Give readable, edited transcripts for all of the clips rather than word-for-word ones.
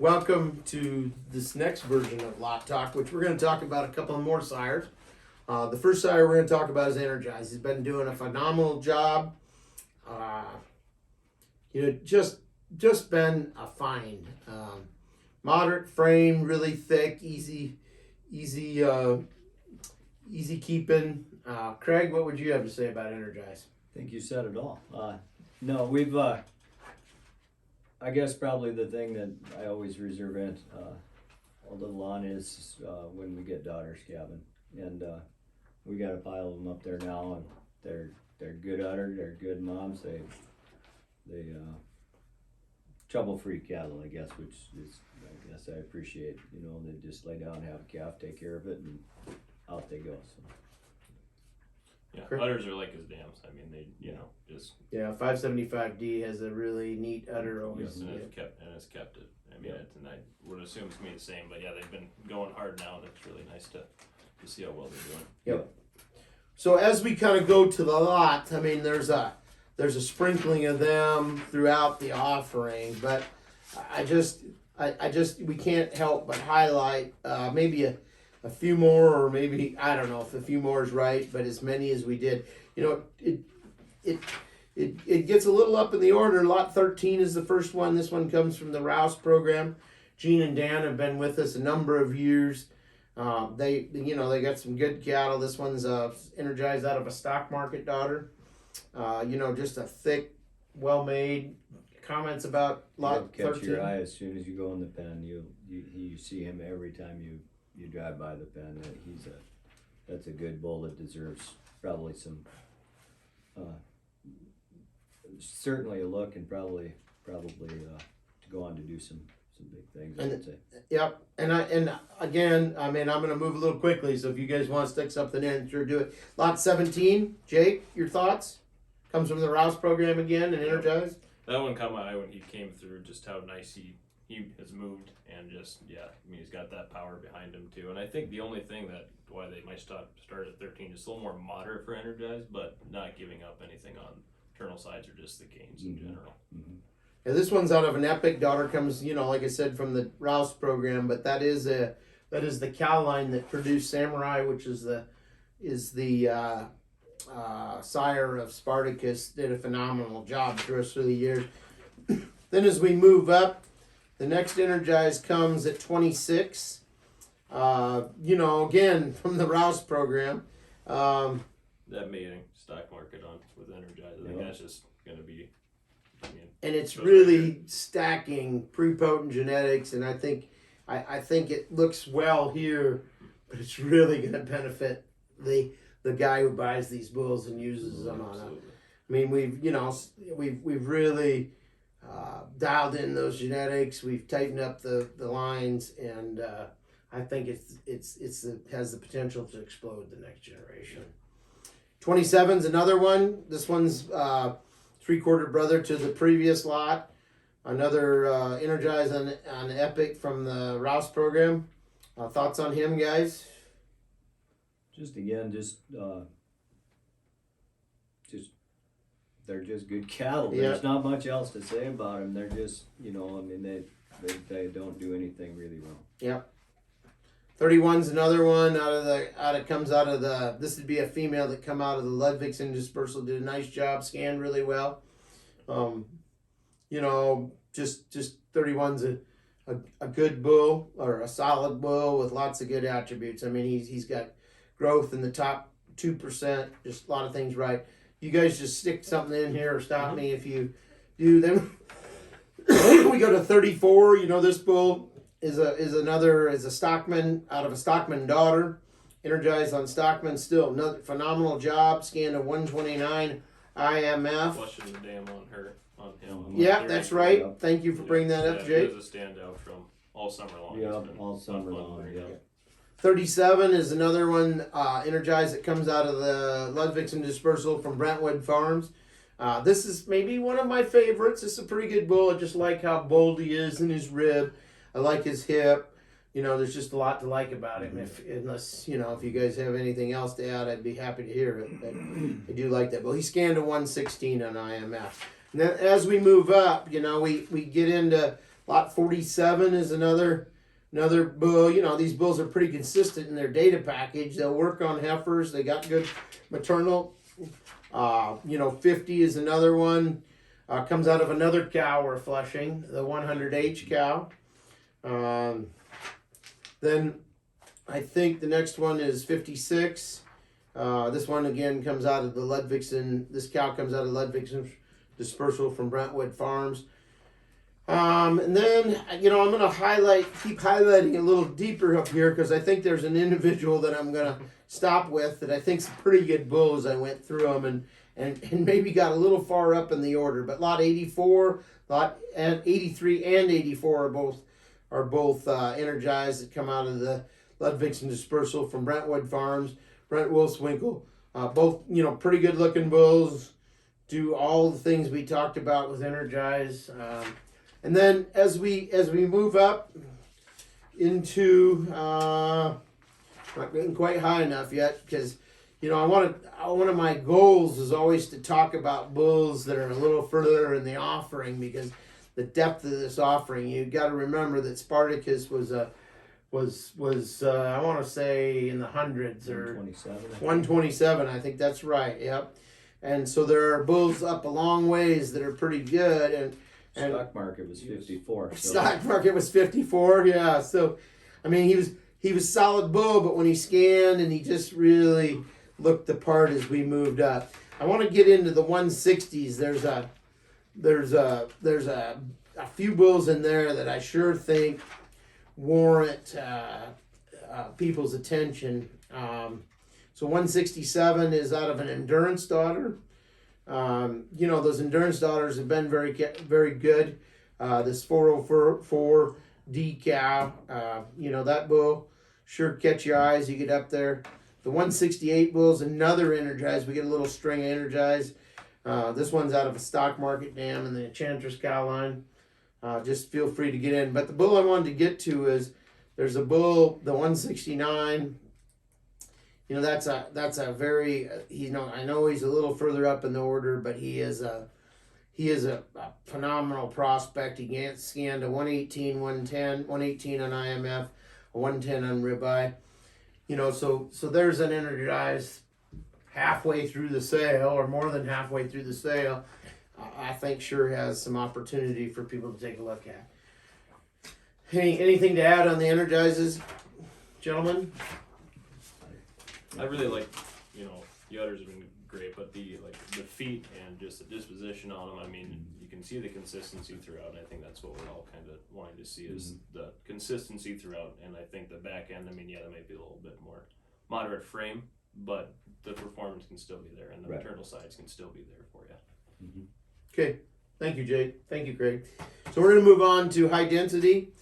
Welcome to this next version of Lot Talk, which we're going to talk about a couple more sires. The first sire we're going to talk about is Energize. He's been doing a phenomenal job. Just been a find. Moderate frame, really thick, easy keeping. Craig, what would you have to say about Energize? I think you said it all. No, we've, I guess probably the thing that I always reserve a little on is when we get daughters calving. And we got a pile of them up there now, and they're good udder, they're good moms. They trouble-free cattle, I guess, which is, I guess I appreciate. You know, they just lay down, have a calf, take care of it, and out they go. So. Yeah, udders are like his dams. I mean, they, just. Yeah, 575D has a really neat udder always. Yes, and it's kept it. I mean, and I would assume it's gonna be the same, but yeah, they've been going hard now, and it's really nice to see how well they're doing. Yep. So as we kind of go to the lot, I mean, there's a sprinkling of them throughout the offering, but we can't help but highlight maybe a few more, or maybe, I don't know if a few more is right, but as many as we did. You know, it gets a little up in the order. Lot 13 is the first one. This one comes from the Rouse program. Gene and Dan have been with us a number of years. They got some good cattle. This one's Energized out of a stock market daughter. Just a thick, well-made. Comments about lot 13? Catch your eye as soon as you go in the pen. You see him every time you drive by the pen. That's a good bull that deserves probably some, certainly a look, and probably to go on to do some big things. I would say. Yep, and again, I mean, I'm going to move a little quickly, so if you guys want to stick something in, sure do it. Lot 17, Jake, your thoughts? Comes from the Rouse program again and Energize. That one caught my eye when he came through. Just how nice he has moved, and just I mean, he's got that power behind him too. And I think the only thing that why they might start at 13 is a little more moderate for Energize, but not giving up anything on internal sides or just the gains in general. Mm-hmm. Yeah, this one's out of an Epic. Daughter comes, like I said, from the Rouse program, but that is the cow line that produced Samurai, which is the sire of Spartacus. Did a phenomenal job through the years. Then as we move up, the next Energize comes at 26. Again from the Rouse program. That mating stock market on with Energize, I think that's just going to be. And it's really stacking prepotent genetics, and I think it looks well here, but it's really going to benefit the guy who buys these bulls and uses them on it. I mean, we've really dialed in those genetics. We've tightened up the lines, and I think it has the potential to explode the next generation. 27's another one. This one's 3/4 brother to the previous lot. Another Energize on Epic from the Rouse program. Thoughts on him, guys? They're just good cattle. Yeah. There's not much else to say about them. They're just, I mean, they don't do anything really wrong. Yep. 31's another one this would be a female that come out of the Ludwigsen dispersal, did a nice job, scanned really well. Just 31's a good bull, or a solid bull with lots of good attributes. I mean, he's got growth in the top 2%, just a lot of things right. You guys just stick something in here or stop me if you do them. We go to 34. This bull is a stockman out of a stockman daughter. Energized on stockman, still another phenomenal job. Scanned a 129 IMF. Flushing the dam on him. Yeah, that's right. Thank you for bringing that up, Jake. He was a standout from all summer long. Yeah, all summer long. Yeah. 37 is another one, Energized, that comes out of the Ludwigsen dispersal from Brentwood Farms. This is maybe one of my favorites. It's a pretty good bull. I just like how bold he is in his rib. I like his hip. There's just a lot to like about him. If you guys have anything else to add, I'd be happy to hear it. But I do like that. Well, he scanned a 116 on IMF. And then as we move up, we get into Lot 47 is another bull. You know, these bulls are pretty consistent in their data package. They'll work on heifers. They got good maternal. 50 is another one. Comes out of another cow we're flushing, the 100H cow. Then I think the next one is 56. This one again comes out of the Ludwigson. This cow comes out of Ludwigson dispersal from Brentwood Farms. And then, I'm going to keep highlighting a little deeper up here because I think there's an individual that I'm going to stop with that I think's a pretty good bull as I went through them and maybe got a little far up in the order. But lot 84, lot 83 and 84 are both Energize that come out of the Ludwigson dispersal from Brentwood Farms, Brent Wilswinkle. Both, pretty good looking bulls, do all the things we talked about with Energize. And then as we move up into not getting quite high enough yet because one of my goals is always to talk about bulls that are a little further in the offering because the depth of this offering. You got to remember that Spartacus was I want to say in the hundreds or 127. I think that's right. Yep. And so there are bulls up a long ways that are pretty good and stock market was 54. So. Stock market was 54, yeah. So, I mean, he was solid bull, but when he scanned and he just really looked the part as we moved up. I want to get into the 160s. There's a few bulls in there that I sure think warrant people's attention. So 167 is out of an endurance daughter. Those endurance daughters have been very, very good. This 404 D cow, that bull sure catch your eyes. You get up there. The 168 bull is another Energize. We get a little string of Energize. This one's out of a stock market dam in the Enchantress cow line. Just feel free to get in. But the bull I wanted to get to is there's a bull, the 169. That's a very, I know he's a little further up in the order, but he is a phenomenal prospect. He scanned a 118, 110, 118 on IMF, a 110 on ribeye. So there's an Energize halfway through the sale or more than halfway through the sale. I think sure has some opportunity for people to take a look at. Anything to add on the Energizes, gentlemen? I really like, the udders have been great, but the feet and just the disposition on them. I mean, you can see the consistency throughout. And I think that's what we're all kind of wanting to see is the consistency throughout. And I think the back end. I mean, yeah, that might be a little bit more moderate frame, but the performance can still be there, and the maternal sides can still be there for you. Mm-hmm. Okay, thank you, Jake. Thank you, Craig. So we're going to move on to high density.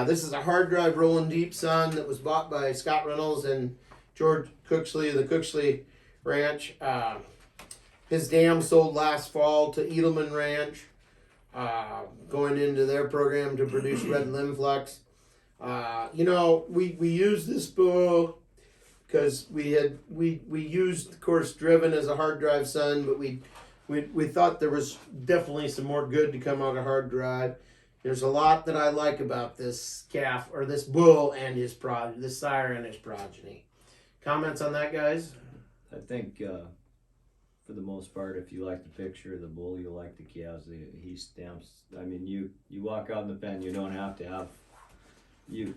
This is a hard drive rolling deep son that was bought by Scott Reynolds and George Cooksley of the Cooksley Ranch. His dam sold last fall to Edelman Ranch, going into their program to produce red limb flux. We used this bull because we used, of course, driven as a hard drive son, but we thought there was definitely some more good to come out of hard drive. There's a lot that I like about this calf or this bull and his this sire and his progeny. Comments on that, guys? I think for the most part, if you like the picture of the bull, you'll like the calves. He stamps. I mean, you walk out in the pen, you don't have to have. You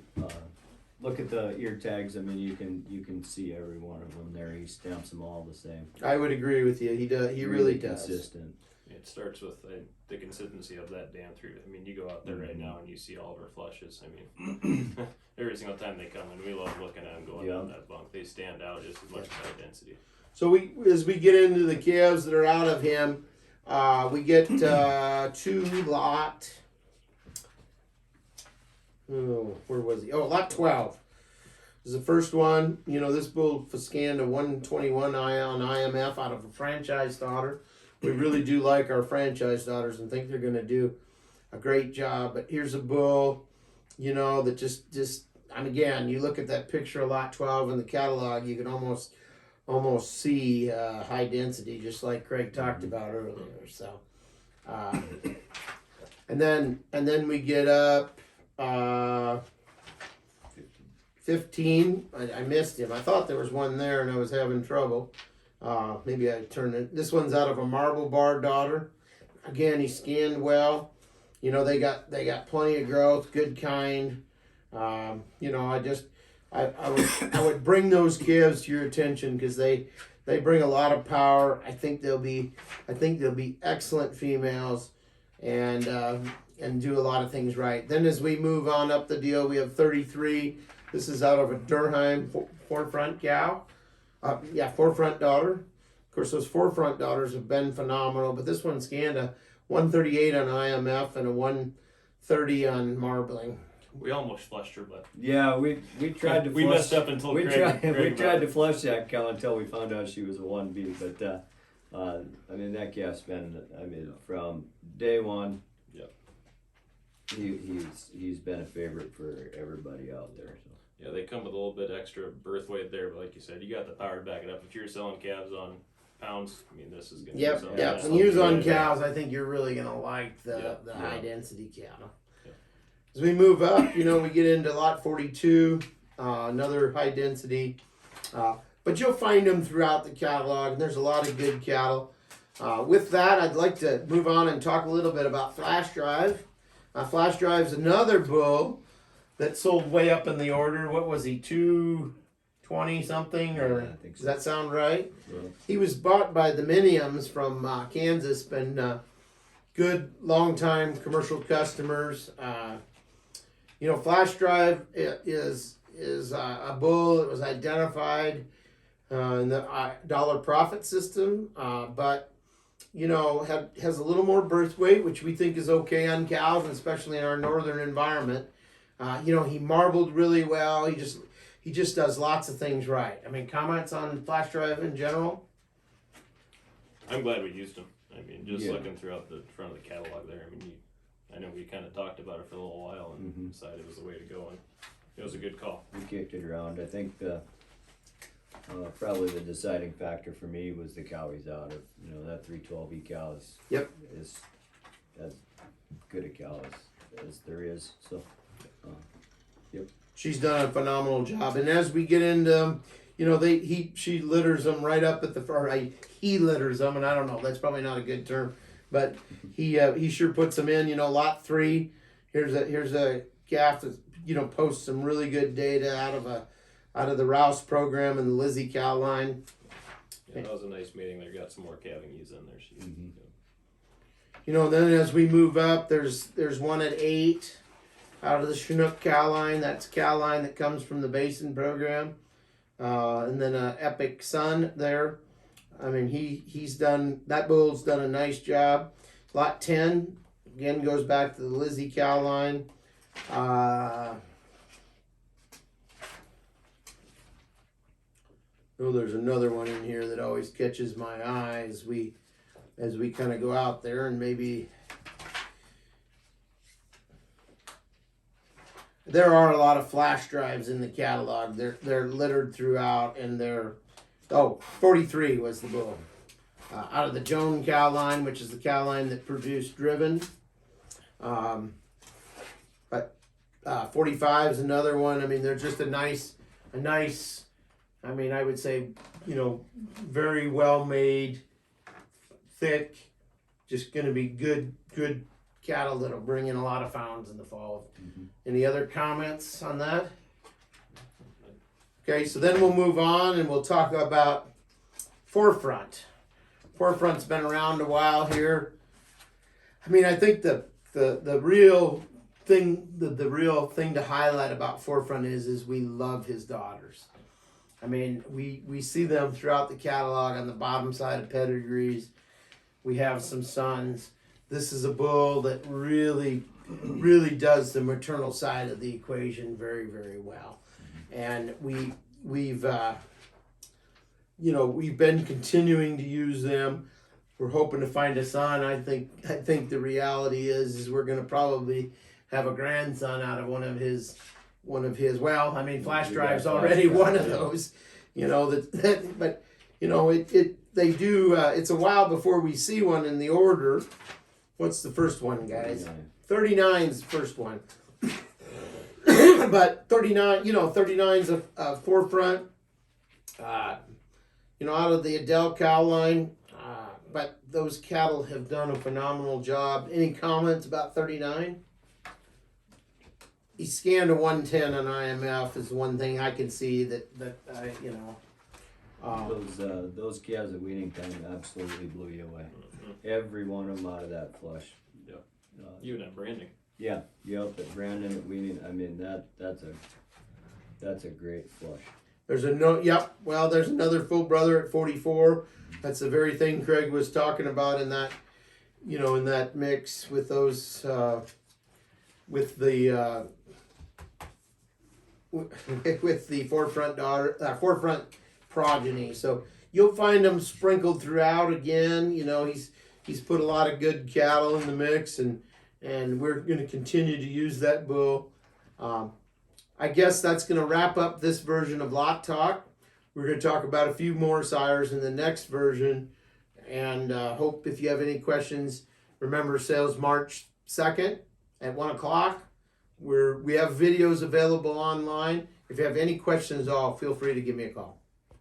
look at the ear tags. I mean, you can see every one of them there. He stamps them all the same. I would agree with you. He does. He really does. Consistent. It starts with the consistency of that dam through. I mean, you go out there right now and you see all of our flushes. I mean, every single time they come, and we love looking at them going down that bunk. They stand out just as much as high density. So as we get into the calves that are out of him, we get lot. Oh, where was he? Oh, lot 12 is the first one. This bull scanned a 121 on IMF out of a franchise daughter. We really do like our franchise daughters and think they're going to do a great job. But here's a bull, that just and again, you look at that picture of lot 12 in the catalog, you can almost see high density, just like Craig talked about earlier. So And then we get up 15. I missed him. I thought there was one there and I was having trouble. Maybe I turned it. This one's out of a marble bar daughter. Again, he scanned well. You know, they got plenty of growth, good kind. You know, I would bring those calves to your attention because they bring a lot of power. I think they'll be excellent females and do a lot of things right. Then as we move on up the deal, we have 33. This is out of a Durham forefront cow. Forefront daughter. Of course, those forefront daughters have been phenomenal, but this one scanned a 138 on IMF and a 130 on marbling. We almost flushed her, but Yeah, we tried to. we messed up until We Craig tried to flush that cow until we found out she was a 1B. But I mean, that calf's been. I mean, from day one. Yep. He's been a favorite for everybody out there. So. Yeah, they come with a little bit extra birth weight there, but like you said, you got the power to back it up. If you're selling calves on pounds, I mean, this is going to be something. Yep. that's And use on good. cows, I think you're really gonna like the Yeah. high density cattle. Yeah. As we move up, you know, we get into lot 42, another high density, but you'll find them throughout the catalog, and there's a lot of good cattle. With that, I'd like to move on and talk a little bit about Flashdrive. Flashdrive's another bull that sold way up in the order. What was he, 220 something, or Yeah, I think so. does that sound right? Yeah. He was bought by the Miniums from Kansas, been good long-time commercial customers. You know, Flashdrive is a bull that was identified in the dollar profit system, but you know, has a little more birth weight, which we think is okay on cows, and especially in our northern environment. You know, he marbled really well. He just does lots of things right. I mean, comments on Flashdrive in general? I'm glad we used them. I mean, just Yeah. looking throughout the front of the catalog there, I mean, I know we kind of talked about it for a little while and decided it was the way to go, and it was a good call. We kicked it around. I think probably the deciding factor for me was the cow he's out of. You know, that 312E cow is as good a cow as there is. So, She's done a phenomenal job. And as we get into, you know, she litters them right up at the front. He litters them, and I don't know, that's probably not a good term, but he sure puts them in. You know, lot 3. Here's a calf that, you know, posts some really good data out of the Rouse program and the Lizzie cow line. Yeah, that was a nice meeting there. Got some more calving ewes in there. You know, then as we move up, there's one at 8 out of the Chinook cow line. That's a cow line that comes from the Basin program. And then Epic Sun there. I mean, that bull's done a nice job. Lot 10, again, goes back to the Lizzie cow line. There's another one in here that always catches my eye as we kind of go out there, and maybe there are a lot of Flashdrives in the catalog. They're littered throughout, and 43 was the bull out of the Joan cow line, which is the cow line that produced Driven. But 45 is another one. I mean, they're just a nice. I mean, I would say, you know, very well made, thick, just going to be good cattle that'll bring in a lot of pounds in the fall. Any other comments on that? Okay, so then we'll move on and we'll talk about Forefront. Forefront's been around a while here. I mean, I think the real thing to highlight about Forefront is we love his daughters. I mean, we see them throughout the catalog on the bottom side of pedigrees. We have some sons. This is a bull that really does the maternal side of the equation very, very well. And we've been continuing to use them. We're hoping to find a son. I think the reality is we're going to probably have a grandson out of one of his. Well, I mean, Flashdrive's already one of those. You know but you know they do. It's a while before we see one in the order. What's the first one, guys? 39's the first one. But 39, 39's a forefront, out of the Adele cow line. But those cattle have done a phenomenal job. Any comments about 39? He scanned a 110 on IMF is one thing I can see that Those calves at weaning time absolutely blew you away. Every one of them out of that flush. Yep. Even at branding. Yeah, at Brandon at weaning. I mean that's a great flush. There's another full brother at 44. That's the very thing Craig was talking about in that, in that mix with those, with the forefront progeny. So you'll find them sprinkled throughout again. He's put a lot of good cattle in the mix, and we're going to continue to use that bull. I guess that's going to wrap up this version of Lot Talk. We're going to talk about a few more sires in the next version, and hope if you have any questions, remember sales March 2nd at 1 o'clock. We have videos available online. If you have any questions at all, feel free to give me a call.